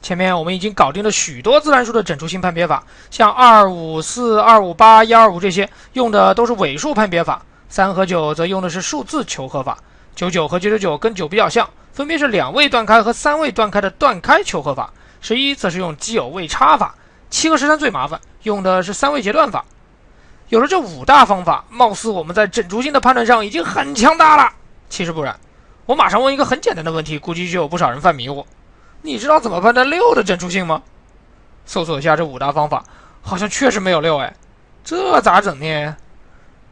前面我们已经搞定了许多自然数的整除性判别法，像254、258、125这些用的都是尾数判别法，3和9则用的是数字求和法，99和999跟9比较像，分别是2位断开和3位断开的断开求和法，11则是用奇偶位差法，7和13最麻烦，用的是3位截断法。有了这5大方法，貌似我们在整除性的判断上已经很强大了。其实不然，我马上问一个很简单的问题，估计就有不少人犯迷糊。你知道怎么判断6的整除性吗？搜索一下这5大方法，好像确实没有6哎，这咋整呢？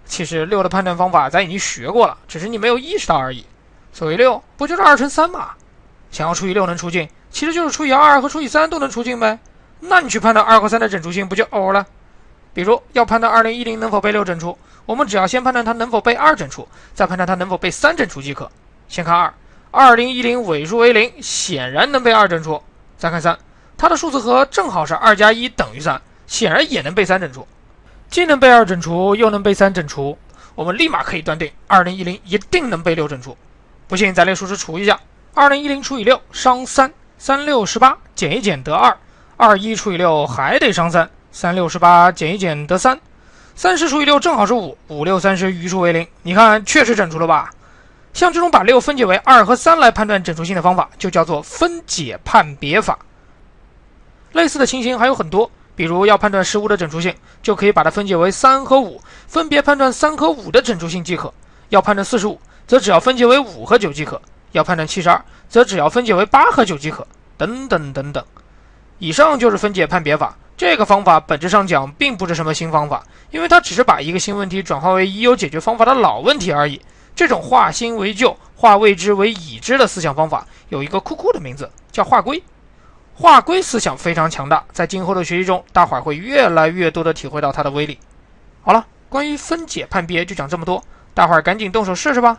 其实6的判断方法咱已经学过了，只是你没有意识到而已。所谓6，不就是2乘3嘛？想要除以6能除尽，其实就是除以2和除以3都能除尽呗。那你去判断2和3的整除性不就欧了？比如要判断2010能否被6整除，我们只要先判断它能否被2整除，再判断它能否被3整除即可。先看2，2010尾数为0，显然能被2整除。再看3，它的数字和正好是2加1等于3，显然也能被3整除。既能被2整除，又能被3整除，我们立马可以断定2010一定能被6整除。不信咱列数式除一下，2010除以6商3，3 6 18，减一减得2，21除以6还得商3，3 6 18，减一减得3，30除以6正好是5，5 6 30，余数为0。你看确实整除了吧？像这种把6分解为2和3来判断整除性的方法，就叫做分解判别法。类似的情形还有很多，比如要判断15的整除性，就可以把它分解为3和5，分别判断3和5的整除性即可。要判断45，则只要分解为5和9即可。要判断72，则只要分解为8和9即可。等等等等。以上就是分解判别法。这个方法本质上讲并不是什么新方法，因为它只是把一个新问题转化为已有解决方法的老问题而已。这种化新为旧、化未知为已知的思想方法有一个酷酷的名字，叫化归。化归思想非常强大，在今后的学习中，大伙儿会越来越多的体会到它的威力。好了，关于分解判别就讲这么多，大伙儿赶紧动手试试吧。